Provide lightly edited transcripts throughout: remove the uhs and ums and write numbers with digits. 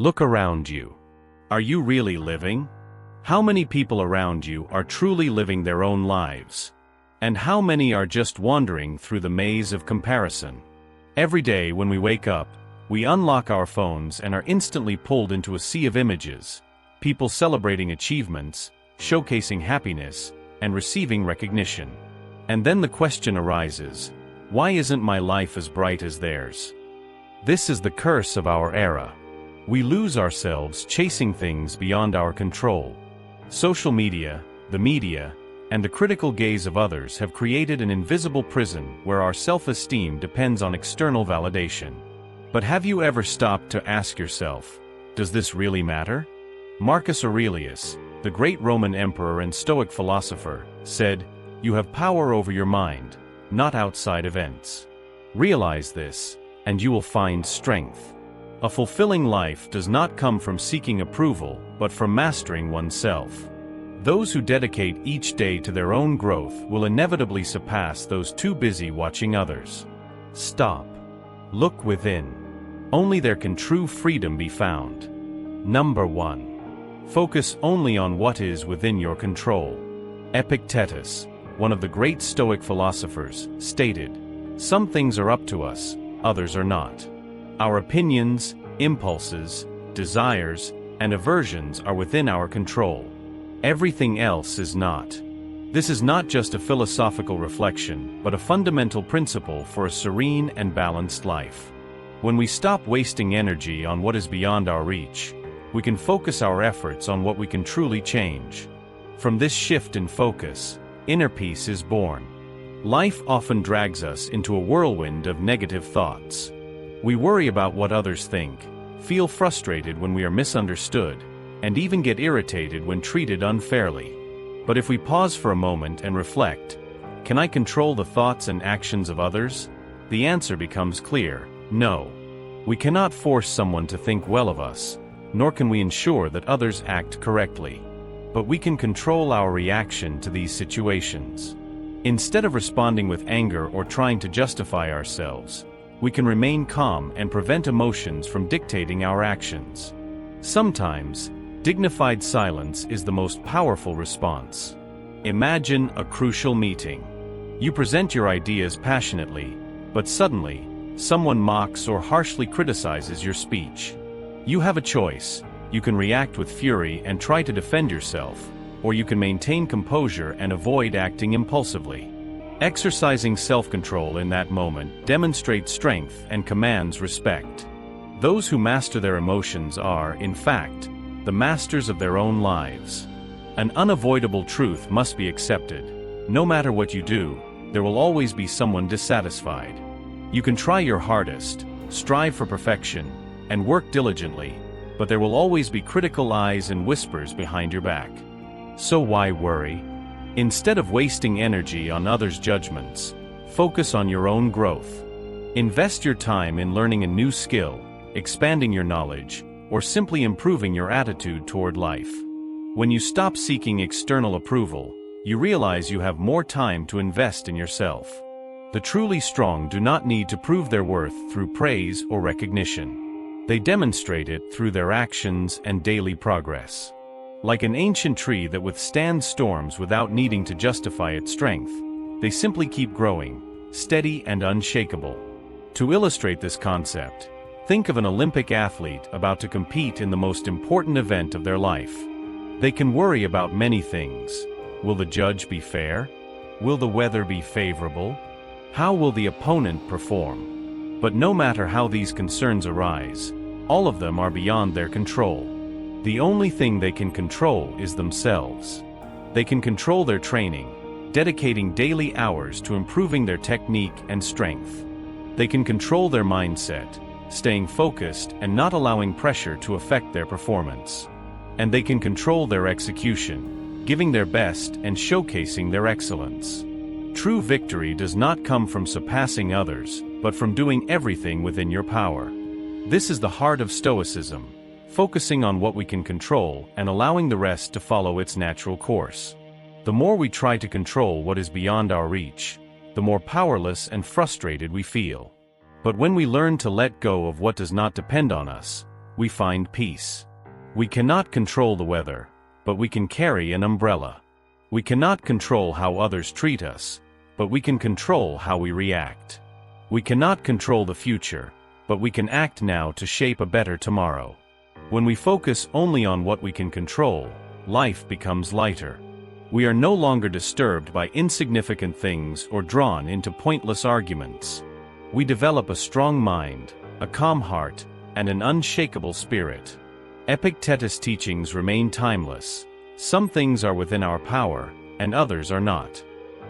Look around you. Are you really living? How many people around you are truly living their own lives? And how many are just wandering through the maze of comparison? Every day when we wake up, we unlock our phones and are instantly pulled into a sea of images, people celebrating achievements, showcasing happiness, and receiving recognition. And then the question arises, why isn't my life as bright as theirs? This is the curse of our era. We lose ourselves chasing things beyond our control. Social media, the media, and the critical gaze of others have created an invisible prison where our self-esteem depends on external validation. But have you ever stopped to ask yourself, does this really matter? Marcus Aurelius, the great Roman emperor and Stoic philosopher, said, "You have power over your mind, not outside events. Realize this, and you will find strength." A fulfilling life does not come from seeking approval, but from mastering oneself. Those who dedicate each day to their own growth will inevitably surpass those too busy watching others. Stop. Look within. Only there can true freedom be found. Number 1. Focus only on what is within your control. Epictetus, one of the great Stoic philosophers, stated, "Some things are up to us, others are not. Our opinions, impulses, desires, and aversions are within our control. Everything else is not." This is not just a philosophical reflection, but a fundamental principle for a serene and balanced life. When we stop wasting energy on what is beyond our reach, we can focus our efforts on what we can truly change. From this shift in focus, inner peace is born. Life often drags us into a whirlwind of negative thoughts. We worry about what others think, feel frustrated when we are misunderstood, and even get irritated when treated unfairly. But if we pause for a moment and reflect, can I control the thoughts and actions of others? The answer becomes clear: no. We cannot force someone to think well of us, nor can we ensure that others act correctly. But we can control our reaction to these situations. Instead of responding with anger or trying to justify ourselves, we can remain calm and prevent emotions from dictating our actions. Sometimes, dignified silence is the most powerful response. Imagine a crucial meeting. You present your ideas passionately, but suddenly, someone mocks or harshly criticizes your speech. You have a choice. You can react with fury and try to defend yourself, or you can maintain composure and avoid acting impulsively. Exercising self-control in that moment demonstrates strength and commands respect. Those who master their emotions are, in fact, the masters of their own lives. An unavoidable truth must be accepted. No matter what you do, there will always be someone dissatisfied. You can try your hardest, strive for perfection, and work diligently, but there will always be critical eyes and whispers behind your back. So why worry? Instead of wasting energy on others' judgments, focus on your own growth. Invest your time in learning a new skill, expanding your knowledge, or simply improving your attitude toward life. When you stop seeking external approval, you realize you have more time to invest in yourself. The truly strong do not need to prove their worth through praise or recognition. They demonstrate it through their actions and daily progress. Like an ancient tree that withstands storms without needing to justify its strength, they simply keep growing, steady and unshakable. To illustrate this concept, think of an Olympic athlete about to compete in the most important event of their life. They can worry about many things. Will the judge be fair? Will the weather be favorable? How will the opponent perform? But no matter how these concerns arise, all of them are beyond their control. The only thing they can control is themselves. They can control their training, dedicating daily hours to improving their technique and strength. They can control their mindset, staying focused and not allowing pressure to affect their performance. And they can control their execution, giving their best and showcasing their excellence. True victory does not come from surpassing others, but from doing everything within your power. This is the heart of Stoicism, focusing on what we can control and allowing the rest to follow its natural course. The more we try to control what is beyond our reach, the more powerless and frustrated we feel. But when we learn to let go of what does not depend on us, we find peace. We cannot control the weather, but we can carry an umbrella. We cannot control how others treat us, but we can control how we react. We cannot control the future, but we can act now to shape a better tomorrow. When we focus only on what we can control, life becomes lighter. We are no longer disturbed by insignificant things or drawn into pointless arguments. We develop a strong mind, a calm heart, and an unshakable spirit. Epictetus' teachings remain timeless. Some things are within our power, and others are not.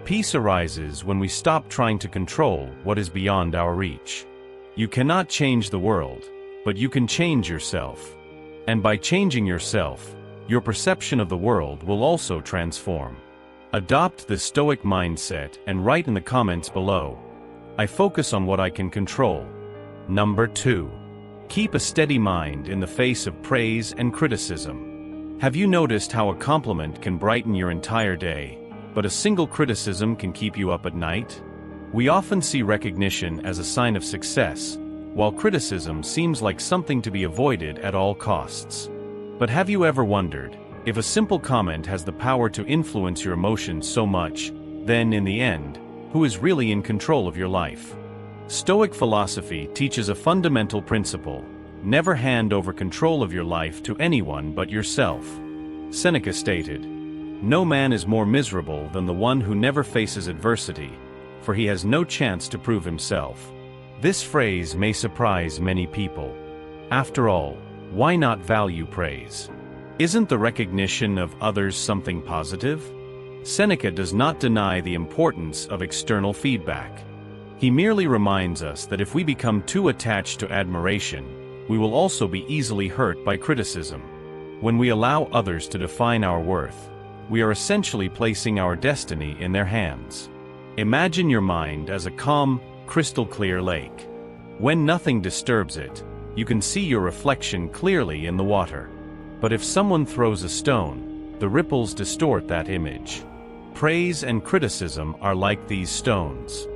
Peace arises when we stop trying to control what is beyond our reach. You cannot change the world, but you can change yourself. And by changing yourself, your perception of the world will also transform. Adopt the Stoic mindset and write in the comments below, "I focus on what I can control." Number 2. Keep a steady mind in the face of praise and criticism. Have you noticed how a compliment can brighten your entire day, but a single criticism can keep you up at night? We often see recognition as a sign of success, while criticism seems like something to be avoided at all costs. But have you ever wondered, if a simple comment has the power to influence your emotions so much, then in the end, who is really in control of your life? Stoic philosophy teaches a fundamental principle: never hand over control of your life to anyone but yourself. Seneca stated, "No man is more miserable than the one who never faces adversity, for he has no chance to prove himself." This phrase may surprise many people. After all, why not value praise? Isn't the recognition of others something positive? Seneca does not deny the importance of external feedback. He merely reminds us that if we become too attached to admiration, we will also be easily hurt by criticism. When we allow others to define our worth, we are essentially placing our destiny in their hands. Imagine your mind as a calm, crystal-clear lake. When nothing disturbs it, you can see your reflection clearly in the water. But if someone throws a stone, the ripples distort that image. Praise and criticism are like these stones.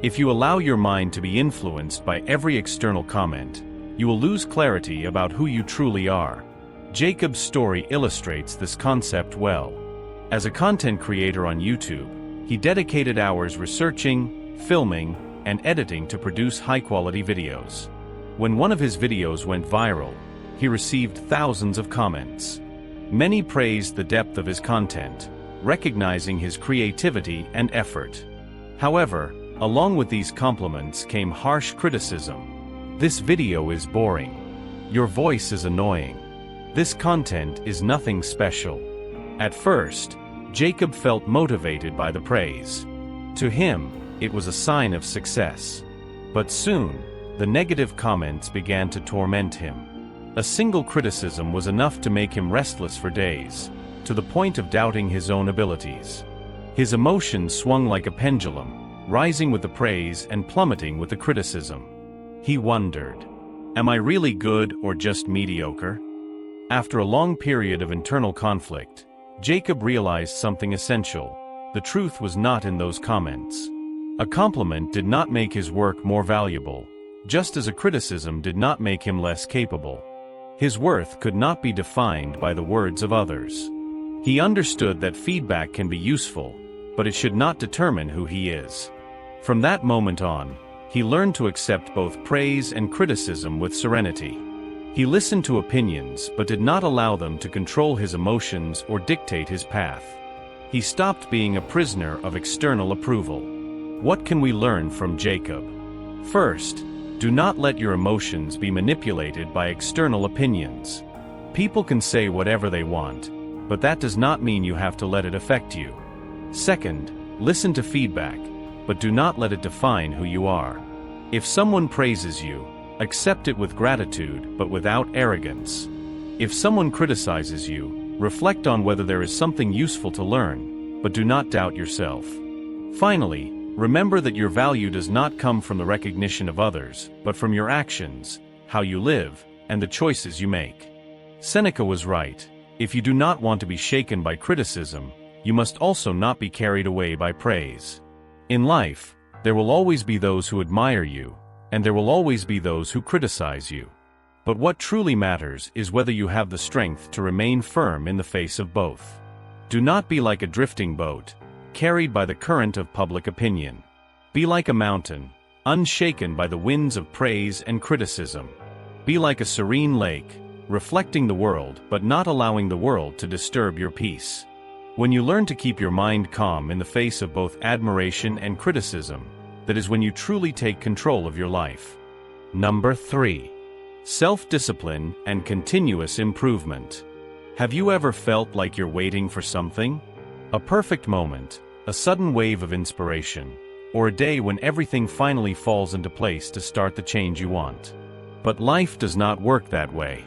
If you allow your mind to be influenced by every external comment, you will lose clarity about who you truly are. Jacob's story illustrates this concept well. As a content creator on YouTube, he dedicated hours researching, filming, and editing to produce high-quality videos. When one of his videos went viral, he received thousands of comments. Many praised the depth of his content, recognizing his creativity and effort. However, along with these compliments came harsh criticism. "This video is boring. Your voice is annoying. This content is nothing special." At first, Jacob felt motivated by the praise. To him, it was a sign of success. But soon, the negative comments began to torment him. A single criticism was enough to make him restless for days, to the point of doubting his own abilities. His emotions swung like a pendulum, rising with the praise and plummeting with the criticism. He wondered, "Am I really good or just mediocre?" After a long period of internal conflict, Jacob realized something essential. The truth was not in those comments. A compliment did not make his work more valuable, just as a criticism did not make him less capable. His worth could not be defined by the words of others. He understood that feedback can be useful, but it should not determine who he is. From that moment on, he learned to accept both praise and criticism with serenity. He listened to opinions but did not allow them to control his emotions or dictate his path. He stopped being a prisoner of external approval. What can we learn from Jacob? First, do not let your emotions be manipulated by external opinions. People can say whatever they want, but that does not mean you have to let it affect you. Second, listen to feedback, but do not let it define who you are. If someone praises you, accept it with gratitude but without arrogance. If someone criticizes you, reflect on whether there is something useful to learn, but do not doubt yourself. Finally, remember that your value does not come from the recognition of others, but from your actions, how you live, and the choices you make. Seneca was right. If you do not want to be shaken by criticism, you must also not be carried away by praise. In life, there will always be those who admire you, and there will always be those who criticize you. But what truly matters is whether you have the strength to remain firm in the face of both. Do not be like a drifting boat, carried by the current of public opinion. Be like a mountain, unshaken by the winds of praise and criticism. Be like a serene lake, reflecting the world but not allowing the world to disturb your peace. When you learn to keep your mind calm in the face of both admiration and criticism, that is when you truly take control of your life. Number 3. Self-discipline and continuous improvement. Have you ever felt like you're waiting for something? A perfect moment, a sudden wave of inspiration, or a day when everything finally falls into place to start the change you want. But life does not work that way.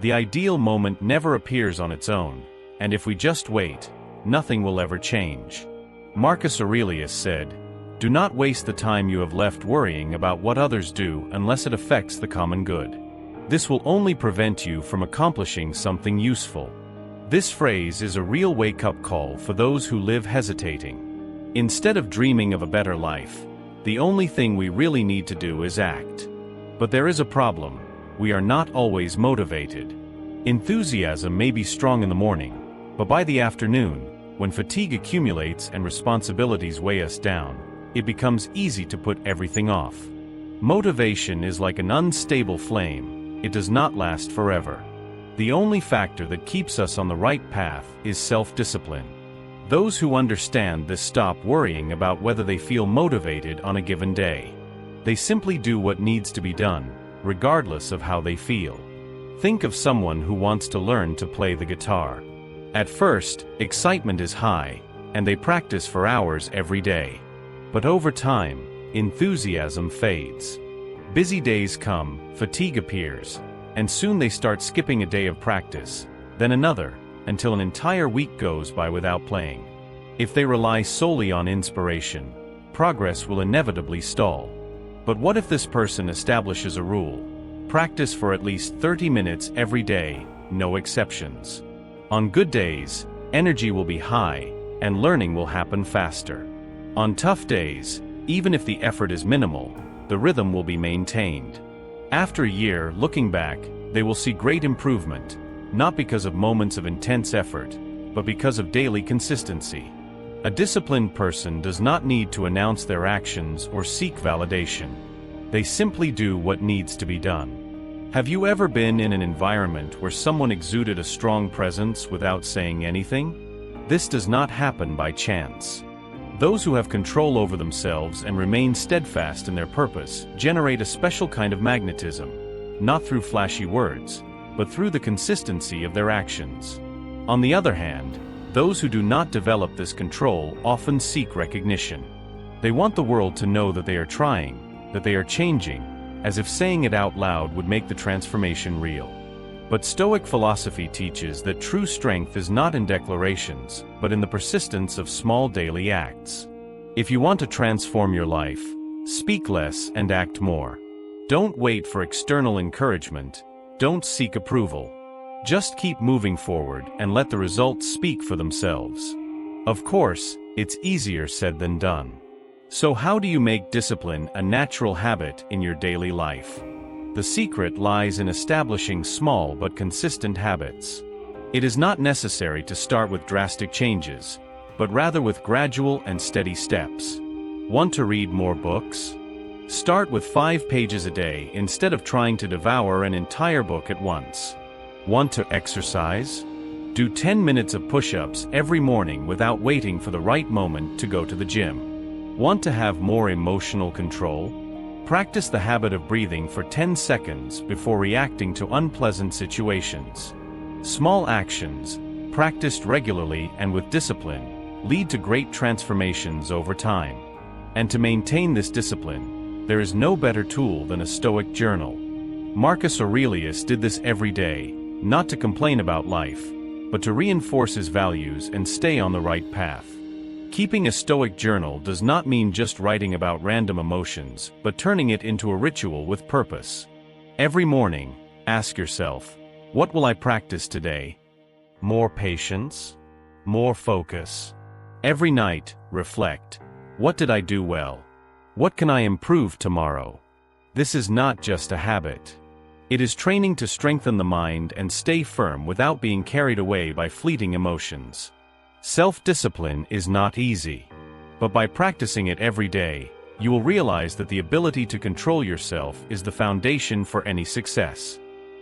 The ideal moment never appears on its own, and if we just wait, nothing will ever change. Marcus Aurelius said, "Do not waste the time you have left worrying about what others do unless it affects the common good. This will only prevent you from accomplishing something useful." This phrase is a real wake-up call for those who live hesitating. Instead of dreaming of a better life, the only thing we really need to do is act. But there is a problem. We are not always motivated. Enthusiasm may be strong in the morning, but by the afternoon, when fatigue accumulates and responsibilities weigh us down, it becomes easy to put everything off. Motivation is like an unstable flame. It does not last forever. The only factor that keeps us on the right path is self-discipline. Those who understand this stop worrying about whether they feel motivated on a given day. They simply do what needs to be done, regardless of how they feel. Think of someone who wants to learn to play the guitar. At first, excitement is high, and they practice for hours every day. But over time, enthusiasm fades. Busy days come, fatigue appears, and soon they start skipping a day of practice, then another, until an entire week goes by without playing. If they rely solely on inspiration, progress will inevitably stall. But what if this person establishes a rule? Practice for at least 30 minutes every day, no exceptions. On good days, energy will be high, and learning will happen faster. On tough days, even if the effort is minimal, the rhythm will be maintained. After a year, looking back, they will see great improvement, not because of moments of intense effort, but because of daily consistency. A disciplined person does not need to announce their actions or seek validation. They simply do what needs to be done. Have you ever been in an environment where someone exuded a strong presence without saying anything? This does not happen by chance. Those who have control over themselves and remain steadfast in their purpose generate a special kind of magnetism, not through flashy words, but through the consistency of their actions. On the other hand, those who do not develop this control often seek recognition. They want the world to know that they are trying, that they are changing, as if saying it out loud would make the transformation real. But Stoic philosophy teaches that true strength is not in declarations, but in the persistence of small daily acts. If you want to transform your life, speak less and act more. Don't wait for external encouragement. Don't seek approval. Just keep moving forward and let the results speak for themselves. Of course, it's easier said than done. So how do you make discipline a natural habit in your daily life? The secret lies in establishing small but consistent habits. It is not necessary to start with drastic changes, but rather with gradual and steady steps. Want to read more books? Start with 5 pages a day instead of trying to devour an entire book at once. Want to exercise? Do 10 minutes of push-ups every morning without waiting for the right moment to go to the gym. Want to have more emotional control? Practice the habit of breathing for 10 seconds before reacting to unpleasant situations. Small actions, practiced regularly and with discipline, lead to great transformations over time. And to maintain this discipline, there is no better tool than a Stoic journal. Marcus Aurelius did this every day, not to complain about life, but to reinforce his values and stay on the right path. Keeping a Stoic journal does not mean just writing about random emotions, but turning it into a ritual with purpose. Every morning, ask yourself, what will I practice today? More patience? More focus? Every night, reflect, what did I do well? What can I improve tomorrow? This is not just a habit. It is training to strengthen the mind and stay firm without being carried away by fleeting emotions. Self-discipline is not easy. But by practicing it every day, you will realize that the ability to control yourself is the foundation for any success.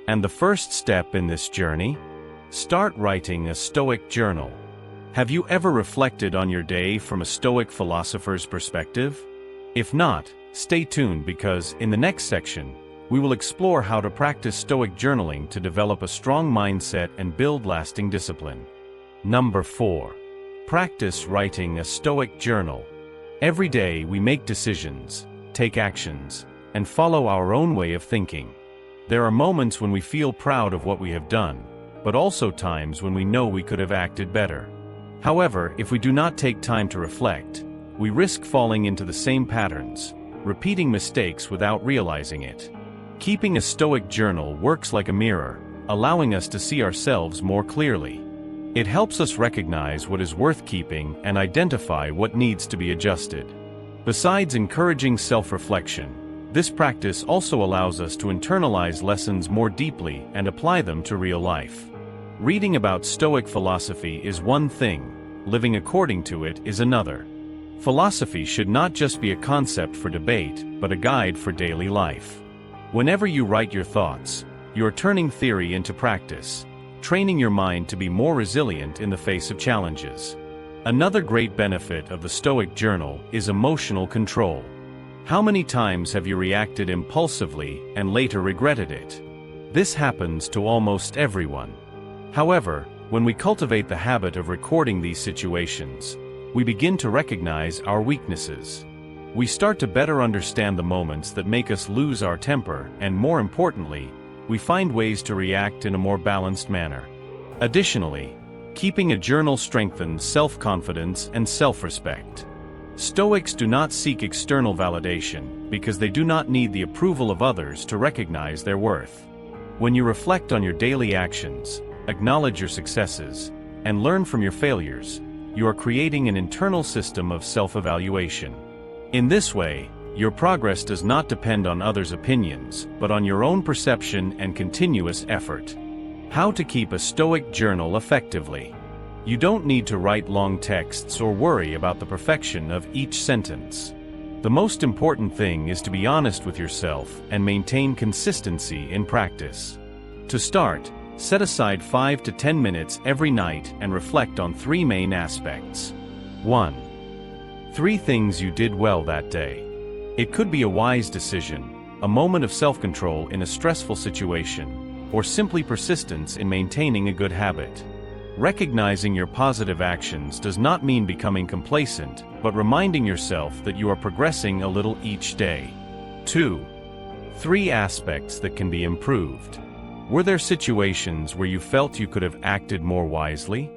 And the first step in this journey? Start writing a Stoic journal. Have you ever reflected on your day from a Stoic philosopher's perspective? If not, stay tuned because, in the next section, we will explore how to practice Stoic journaling to develop a strong mindset and build lasting discipline. Number 4. Practice writing a Stoic journal. Every day we make decisions, take actions, and follow our own way of thinking. There are moments when we feel proud of what we have done, but also times when we know we could have acted better. However, if we do not take time to reflect, we risk falling into the same patterns, repeating mistakes without realizing it. Keeping a Stoic journal works like a mirror, allowing us to see ourselves more clearly. It helps us recognize what is worth keeping and identify what needs to be adjusted. Besides encouraging self-reflection, this practice also allows us to internalize lessons more deeply and apply them to real life. Reading about Stoic philosophy is one thing, living according to it is another. Philosophy should not just be a concept for debate, but a guide for daily life. Whenever you write your thoughts, you are turning theory into practice, training your mind to be more resilient in the face of challenges. Another great benefit of the Stoic journal is emotional control. How many times have you reacted impulsively and later regretted it? This happens to almost everyone. However, when we cultivate the habit of recording these situations, we begin to recognize our weaknesses. We start to better understand the moments that make us lose our temper and, more importantly, we find ways to react in a more balanced manner. Additionally, keeping a journal strengthens self-confidence and self-respect. Stoics do not seek external validation because they do not need the approval of others to recognize their worth. When you reflect on your daily actions, acknowledge your successes, and learn from your failures, you are creating an internal system of self-evaluation. In this way, your progress does not depend on others' opinions, but on your own perception and continuous effort. How to keep a Stoic journal effectively. You don't need to write long texts or worry about the perfection of each sentence. The most important thing is to be honest with yourself and maintain consistency in practice. To start, set aside 5 to 10 minutes every night and reflect on 3 main aspects. 1. 3 things you did well that day. It could be a wise decision, a moment of self-control in a stressful situation, or simply persistence in maintaining a good habit. Recognizing your positive actions does not mean becoming complacent, but reminding yourself that you are progressing a little each day. 2. 3 aspects that can be improved. Were there situations where you felt you could have acted more wisely?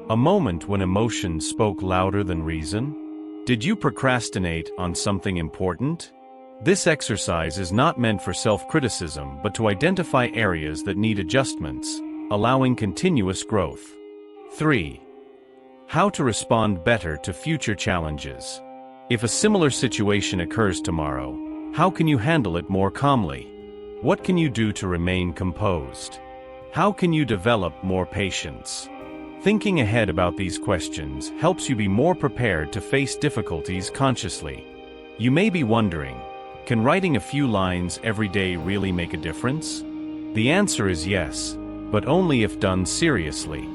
A moment when emotions spoke louder than reason? Did you procrastinate on something important? This exercise is not meant for self-criticism but to identify areas that need adjustments, allowing continuous growth. 3. How to respond better to future challenges. If a similar situation occurs tomorrow, how can you handle it more calmly? What can you do to remain composed? How can you develop more patience? Thinking ahead about these questions helps you be more prepared to face difficulties consciously. You may be wondering, can writing a few lines every day really make a difference? The answer is yes, but only if done seriously.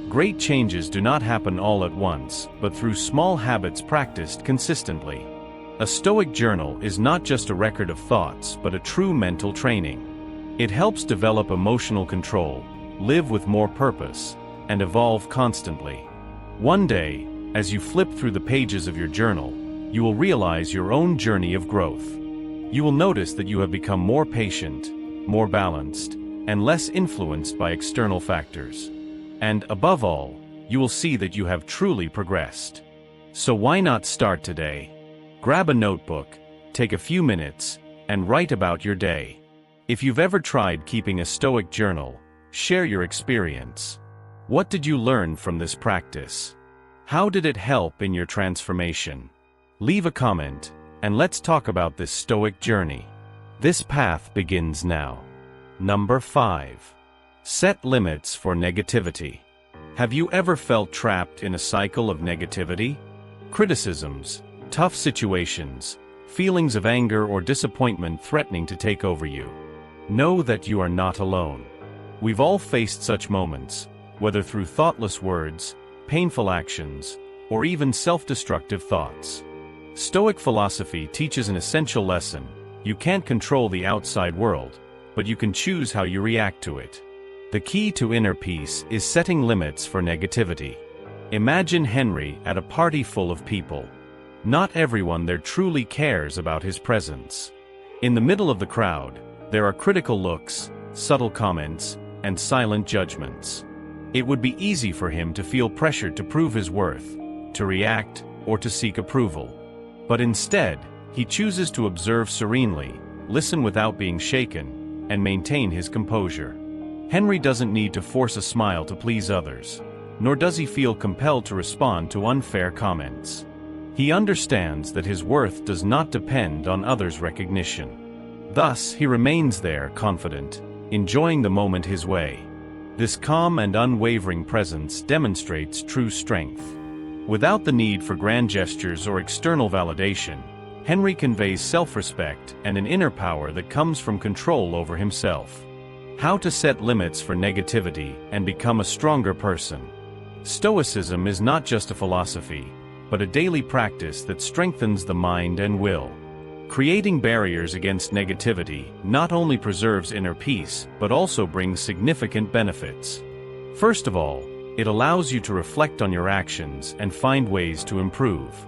Great changes do not happen all at once, but through small habits practiced consistently. A Stoic journal is not just a record of thoughts, but a true mental training. It helps develop emotional control, live with more purpose, and evolve constantly. One day, as you flip through the pages of your journal, you will realize your own journey of growth. You will notice that you have become more patient, more balanced, and less influenced by external factors. And above all, you will see that you have truly progressed. So why not start today? Grab a notebook, take a few minutes, and write about your day. If you've ever tried keeping a Stoic journal, share your experience. What did you learn from this practice? How did it help in your transformation? Leave a comment, and let's talk about this Stoic journey. This path begins now. Number 5. Set limits for negativity. Have you ever felt trapped in a cycle of negativity? Criticisms, tough situations, feelings of anger or disappointment threatening to take over you. Know that you are not alone. We've all faced such moments, whether through thoughtless words, painful actions, or even self-destructive thoughts. Stoic philosophy teaches an essential lesson: you can't control the outside world, but you can choose how you react to it. The key to inner peace is setting limits for negativity. Imagine Henry at a party full of people. Not everyone there truly cares about his presence. In the middle of the crowd, there are critical looks, subtle comments, and silent judgments. It would be easy for him to feel pressured to prove his worth, to react, or to seek approval. But instead, he chooses to observe serenely, listen without being shaken, and maintain his composure. Henry doesn't need to force a smile to please others, nor does he feel compelled to respond to unfair comments. He understands that his worth does not depend on others' recognition. Thus, he remains there, confident, enjoying the moment his way. This calm and unwavering presence demonstrates true strength. Without the need for grand gestures or external validation, Henry conveys self-respect and an inner power that comes from control over himself. How to set limits for negativity and become a stronger person. Stoicism is not just a philosophy, but a daily practice that strengthens the mind and will. Creating barriers against negativity not only preserves inner peace, but also brings significant benefits. First of all, it allows you to reflect on your actions and find ways to improve.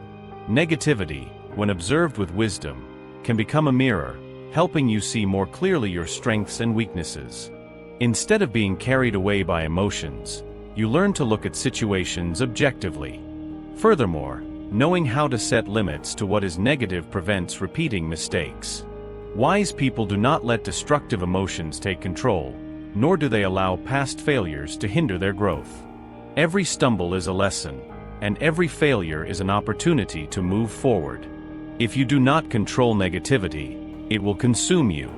Negativity, when observed with wisdom, can become a mirror, helping you see more clearly your strengths and weaknesses. Instead of being carried away by emotions, you learn to look at situations objectively. Furthermore, knowing how to set limits to what is negative prevents repeating mistakes. Wise people do not let destructive emotions take control, nor do they allow past failures to hinder their growth. Every stumble is a lesson, and every failure is an opportunity to move forward. If you do not control negativity, it will consume you.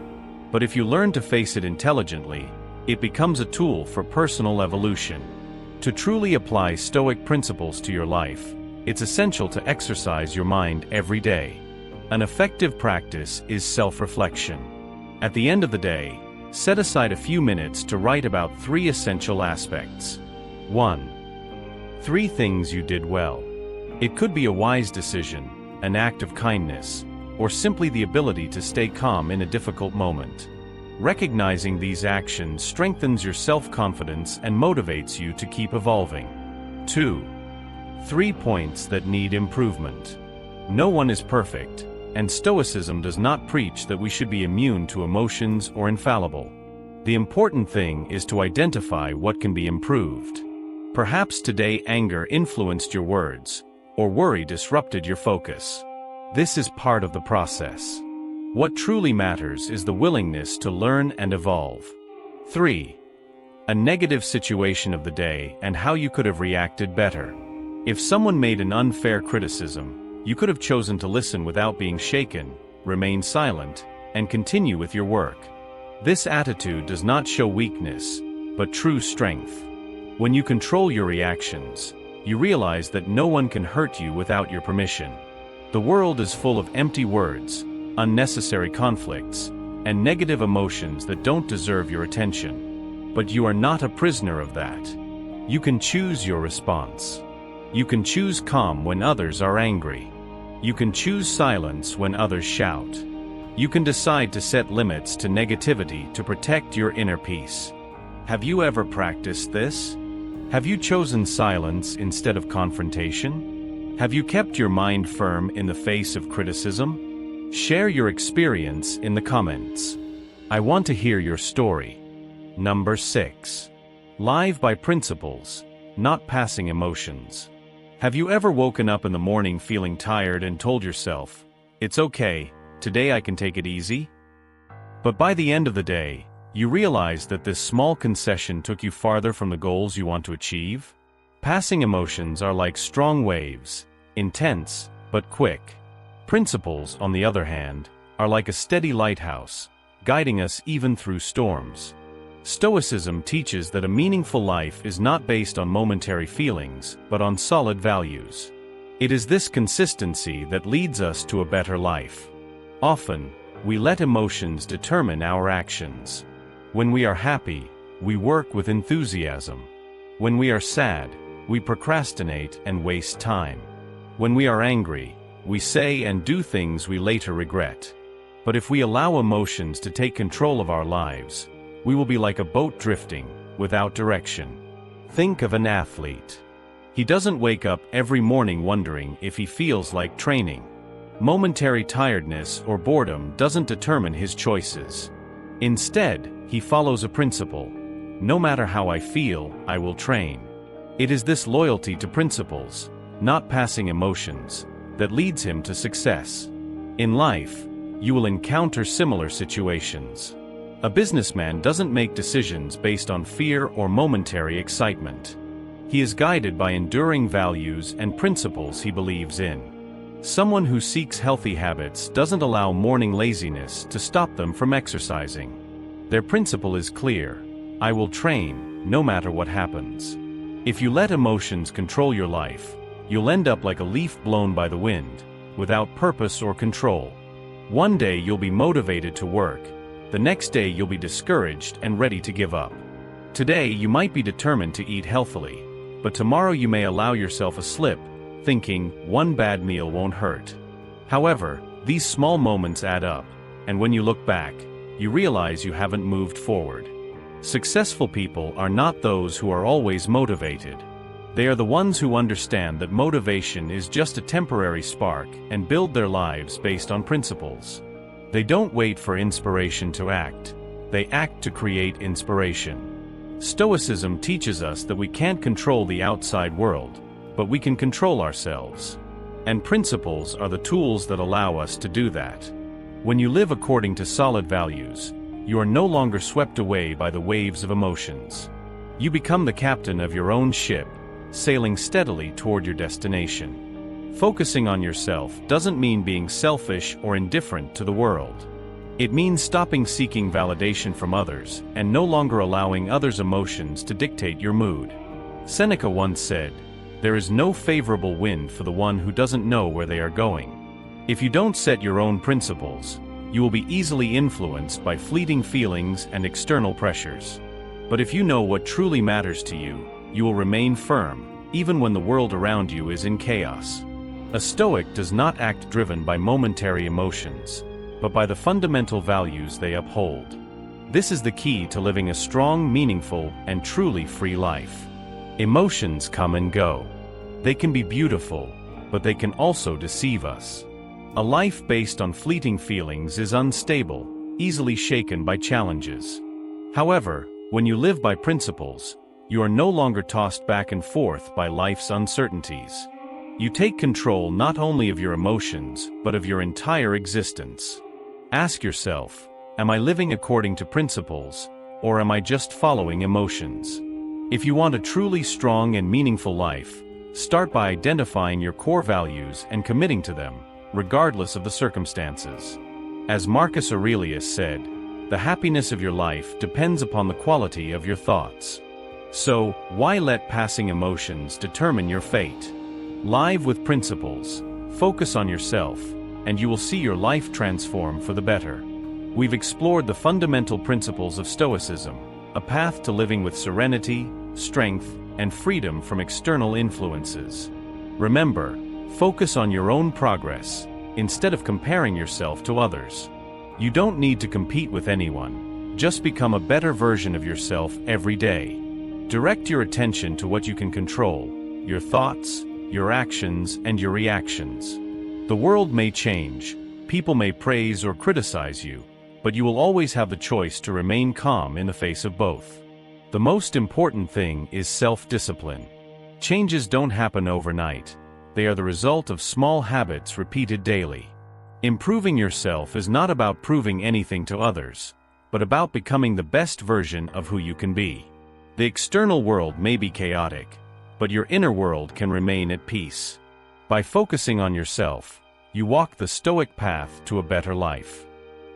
But if you learn to face it intelligently, it becomes a tool for personal evolution. To truly apply Stoic principles to your life, it's essential to exercise your mind every day. An effective practice is self-reflection. At the end of the day, set aside a few minutes to write about 3 essential aspects. 1. 3 things you did well. It could be a wise decision, an act of kindness, or simply the ability to stay calm in a difficult moment. Recognizing these actions strengthens your self-confidence and motivates you to keep evolving. 2. 3 points that need improvement. No one is perfect, and Stoicism does not preach that we should be immune to emotions or infallible. The important thing is to identify what can be improved. Perhaps today anger influenced your words, or worry disrupted your focus. This is part of the process. What truly matters is the willingness to learn and evolve. 3. A negative situation of the day and how you could have reacted better. If someone made an unfair criticism, you could have chosen to listen without being shaken, remain silent, and continue with your work. This attitude does not show weakness, but true strength. When you control your reactions, you realize that no one can hurt you without your permission. The world is full of empty words, unnecessary conflicts, and negative emotions that don't deserve your attention. But you are not a prisoner of that. You can choose your response. You can choose calm when others are angry. You can choose silence when others shout. You can decide to set limits to negativity to protect your inner peace. Have you ever practiced this? Have you chosen silence instead of confrontation? Have you kept your mind firm in the face of criticism? Share your experience in the comments. I want to hear your story. Number 6. Live by principles, not passing emotions. Have you ever woken up in the morning feeling tired and told yourself, "It's okay, today I can take it easy"? But by the end of the day, you realize that this small concession took you farther from the goals you want to achieve? Passing emotions are like strong waves, intense, but quick. Principles, on the other hand, are like a steady lighthouse, guiding us even through storms. Stoicism teaches that a meaningful life is not based on momentary feelings, but on solid values. It is this consistency that leads us to a better life. Often, we let emotions determine our actions. When we are happy, we work with enthusiasm. When we are sad, we procrastinate and waste time. When we are angry, we say and do things we later regret. But if we allow emotions to take control of our lives, we will be like a boat drifting, without direction. Think of an athlete. He doesn't wake up every morning wondering if he feels like training. Momentary tiredness or boredom doesn't determine his choices. Instead, he follows a principle. No matter how I feel, I will train. It is this loyalty to principles, not passing emotions, that leads him to success. In life, you will encounter similar situations. A businessman doesn't make decisions based on fear or momentary excitement. He is guided by enduring values and principles he believes in. Someone who seeks healthy habits doesn't allow morning laziness to stop them from exercising. Their principle is clear: I will train, no matter what happens. If you let emotions control your life, you'll end up like a leaf blown by the wind, without purpose or control. One day you'll be motivated to work, the next day you'll be discouraged and ready to give up. Today you might be determined to eat healthily, but tomorrow you may allow yourself a slip, thinking one bad meal won't hurt. However, these small moments add up, and when you look back, you realize you haven't moved forward. Successful people are not those who are always motivated. They are the ones who understand that motivation is just a temporary spark and build their lives based on principles. They don't wait for inspiration to act. They act to create inspiration. Stoicism teaches us that we can't control the outside world, but we can control ourselves. And principles are the tools that allow us to do that. When you live according to solid values, you are no longer swept away by the waves of emotions. You become the captain of your own ship, sailing steadily toward your destination. Focusing on yourself doesn't mean being selfish or indifferent to the world. It means stopping seeking validation from others and no longer allowing others' emotions to dictate your mood. Seneca once said, "There is no favorable wind for the one who doesn't know where they are going." If you don't set your own principles, you will be easily influenced by fleeting feelings and external pressures. But if you know what truly matters to you, you will remain firm, even when the world around you is in chaos. A Stoic does not act driven by momentary emotions, but by the fundamental values they uphold. This is the key to living a strong, meaningful, and truly free life. Emotions come and go. They can be beautiful, but they can also deceive us. A life based on fleeting feelings is unstable, easily shaken by challenges. However, when you live by principles, you are no longer tossed back and forth by life's uncertainties. You take control not only of your emotions, but of your entire existence. Ask yourself, am I living according to principles, or am I just following emotions? If you want a truly strong and meaningful life, start by identifying your core values and committing to them, regardless of the circumstances. As Marcus Aurelius said, the happiness of your life depends upon the quality of your thoughts. So, why let passing emotions determine your fate? Live with principles, focus on yourself, and you will see your life transform for the better. We've explored the fundamental principles of Stoicism, a path to living with serenity, strength, and freedom from external influences. Remember, focus on your own progress, instead of comparing yourself to others. You don't need to compete with anyone, just become a better version of yourself every day. Direct your attention to what you can control, your thoughts, your actions, and your reactions. The world may change, people may praise or criticize you, but you will always have the choice to remain calm in the face of both. The most important thing is self-discipline. Changes don't happen overnight. They are the result of small habits repeated daily. Improving yourself is not about proving anything to others, but about becoming the best version of who you can be. The external world may be chaotic, but your inner world can remain at peace. By focusing on yourself, you walk the Stoic path to a better life.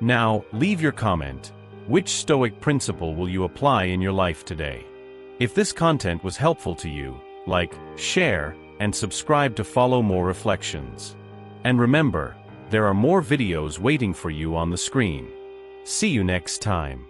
Now, leave your comment. Which Stoic principle will you apply in your life today? If this content was helpful to you, like, share, and subscribe to follow more reflections. And remember, there are more videos waiting for you on the screen. See you next time.